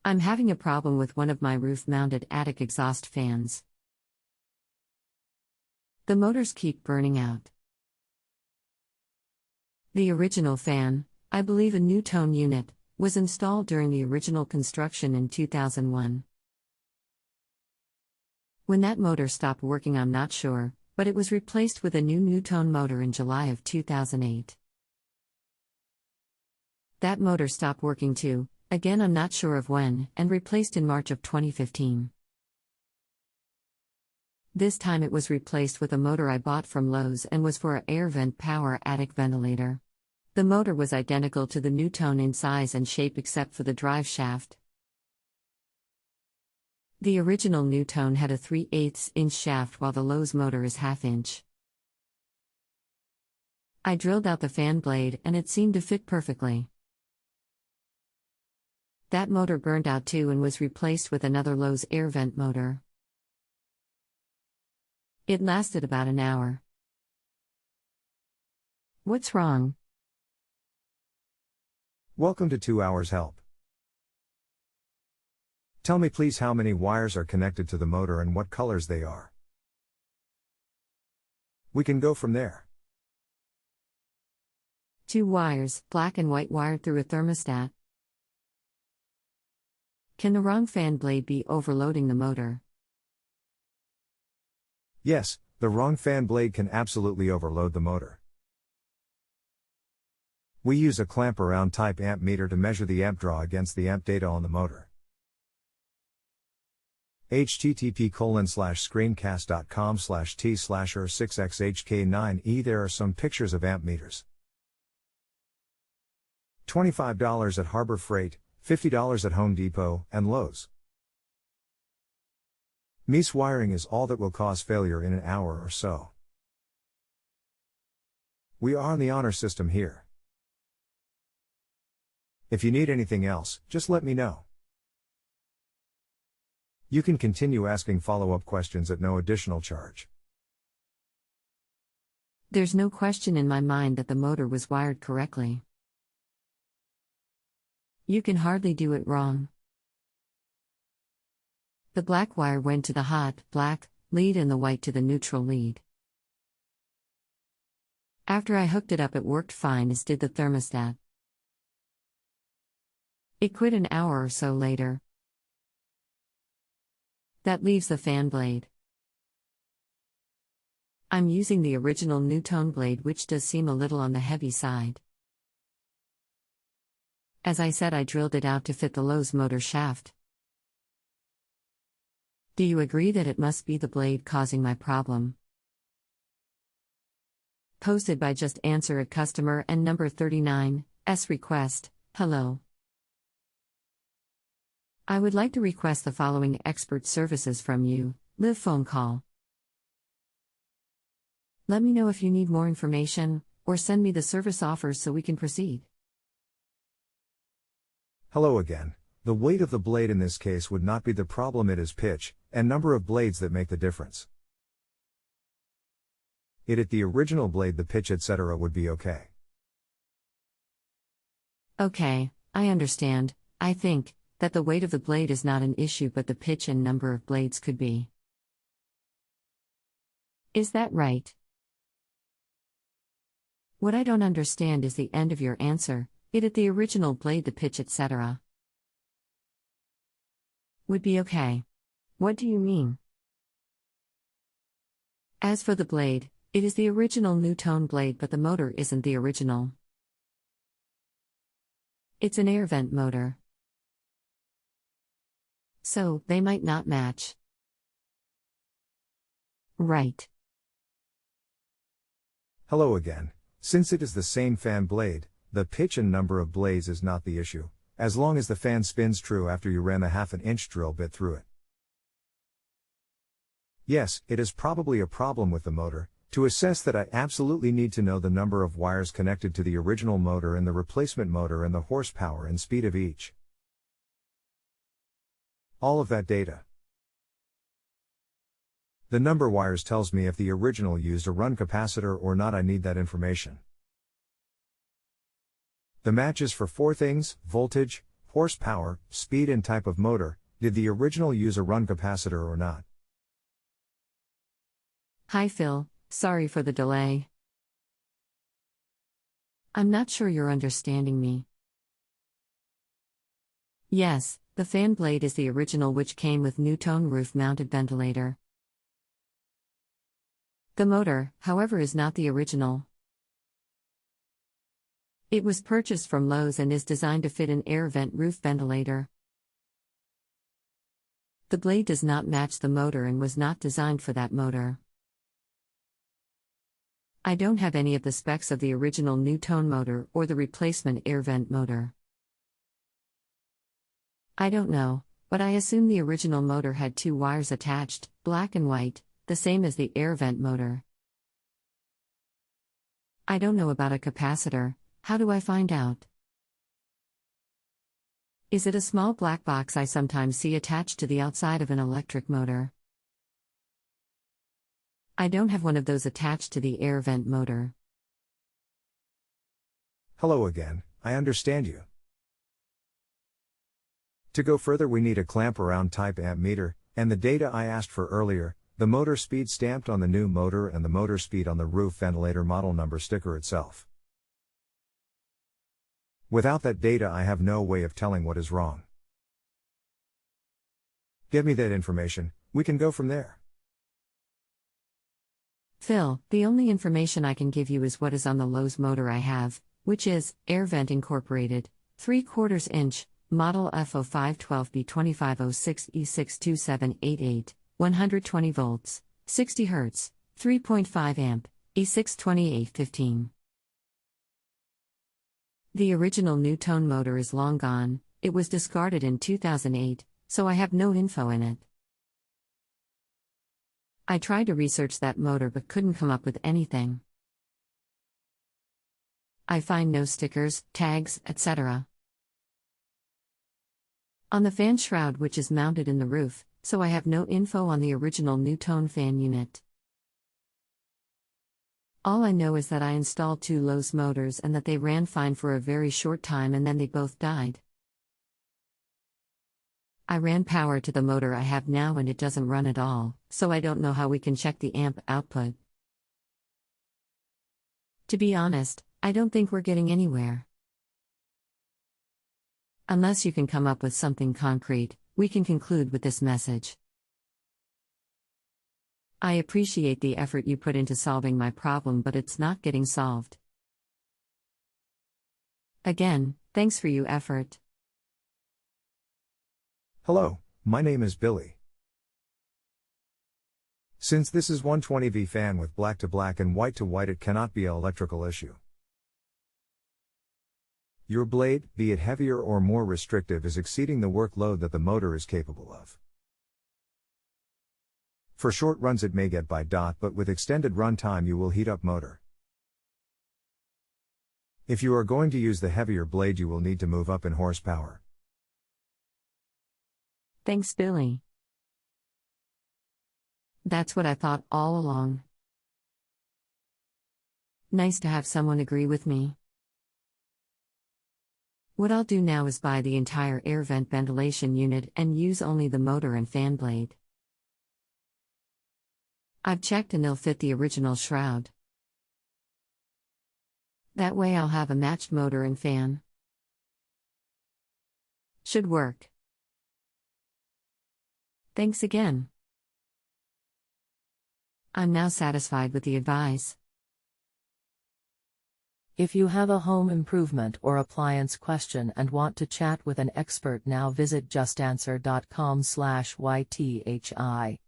I'm having a problem with one of my roof-mounted attic exhaust fans. The motors keep burning out. The original fan, I believe a Nutone unit, was installed during the original construction in 2001. When that motor stopped working, I'm not sure, but it was replaced with a new Nutone motor in July of 2008. That motor stopped working too, again I'm not sure of when, and replaced in March of 2015. This time it was replaced with a motor I bought from Lowe's and was for an air vent power attic ventilator. The motor was identical to the Nutone in size and shape except for the drive shaft. The original Nutone had a 3/8-inch shaft while the Lowe's motor is 1/2 inch. I drilled out the fan blade and it seemed to fit perfectly. That motor burned out too and was replaced with another Lowe's air vent motor. It lasted about an hour. What's wrong? Welcome to 2 Hours Help. Tell me please how many wires are connected to the motor and what colors they are. We can go from there. 2 wires, black and white, wired through a thermostat. Can the wrong fan blade be overloading the motor? Yes, the wrong fan blade can absolutely overload the motor. We use a clamp around type amp meter to measure the amp draw against the amp data on the motor. http://screencast.com/t/r6xhk9e There are some pictures of amp meters. $25 at Harbor Freight, $50 at Home Depot and Lowe's. Meese wiring is all that will cause failure in an hour or so. We are on the honor system here. If you need anything else, just let me know. You can continue asking follow-up questions at no additional charge. There's no question in my mind that the motor was wired correctly. You can hardly do it wrong. The black wire went to the hot, black, lead and the white to the neutral lead. After I hooked it up, it worked fine, as did the thermostat. It quit an hour or so later. That leaves the fan blade. I'm using the original Nutone blade, which does seem a little on the heavy side. As I said, I drilled it out to fit the Lowe's motor shaft. Do you agree that it must be the blade causing my problem? Posted by JustAnswer Customer and number 39, S request, hello. I would like to request the following expert services from you, live phone call. Let me know if you need more information, or send me the service offers so we can proceed. Hello again. The weight of the blade in this case would not be the problem, it is pitch and number of blades that make the difference. At the original blade the pitch etc. would be okay. Okay, I understand. I think that the weight of the blade is not an issue, but the pitch and number of blades could be. Is that right? What I don't understand is the end of your answer, at the original blade the pitch etc. would be okay. What do you mean? As for the blade, it is the original Nutone blade, but the motor isn't the original. It's an air vent motor. So, they might not match. Right. Hello again. Since it is the same fan blade, the pitch and number of blades is not the issue, as long as the fan spins true after you ran the 1/2 inch drill bit through it. Yes, it is probably a problem with the motor. To assess that, I absolutely need to know the number of wires connected to the original motor and the replacement motor and the horsepower and speed of each. All of that data. The number wires tells me if the original used a run capacitor or not. I need that information. The matches for 4 things: voltage, horsepower, speed and type of motor. Did the original use a run capacitor or not? Hi Phil, sorry for the delay. I'm not sure you're understanding me. Yes, the fan blade is the original, which came with Nutone roof-mounted ventilator. The motor, however, is not the original. It was purchased from Lowe's and is designed to fit an air vent roof ventilator. The blade does not match the motor and was not designed for that motor. I don't have any of the specs of the original Nutone motor or the replacement air vent motor. I don't know, but I assume the original motor had 2 wires attached, black and white, the same as the air vent motor. I don't know about a capacitor. How do I find out? Is it a small black box I sometimes see attached to the outside of an electric motor? I don't have one of those attached to the air vent motor. Hello again, I understand you. To go further, we need a clamp around type amp meter, and the data I asked for earlier, the motor speed stamped on the new motor and the motor speed on the roof ventilator model number sticker itself. Without that data, I have no way of telling what is wrong. Give me that information, we can go from there. Phil, the only information I can give you is what is on the Lowe's motor I have, which is Air Vent Incorporated, 3/4 inch, model F0512B2506E62788, 120 volts, 60 Hz, 3.5 amp, E62815. The original Nutone motor is long gone, it was discarded in 2008, so I have no info in it. I tried to research that motor but couldn't come up with anything. I find no stickers, tags, etc. on the fan shroud, which is mounted in the roof, so I have no info on the original Nutone fan unit. All I know is that I installed 2 Lowe's motors and that they ran fine for a very short time and then they both died. I ran power to the motor I have now and it doesn't run at all, so I don't know how we can check the amp output. To be honest, I don't think we're getting anywhere. Unless you can come up with something concrete, we can conclude with this message. I appreciate the effort you put into solving my problem, but it's not getting solved. Again, thanks for your effort. Hello, my name is Billy. Since this is 120V fan with black to black and white to white, it cannot be an electrical issue. Your blade, be it heavier or more restrictive, is exceeding the workload that the motor is capable of. For short runs it may get by, but with extended run time you will heat up motor. If you are going to use the heavier blade, you will need to move up in horsepower. Thanks, Billy. That's what I thought all along. Nice to have someone agree with me. What I'll do now is buy the entire air vent ventilation unit and use only the motor and fan blade. I've checked and they'll fit the original shroud. That way I'll have a matched motor and fan. Should work. Thanks again. I'm now satisfied with the advice. If you have a home improvement or appliance question and want to chat with an expert, now visit JustAnswer.com/YTHI.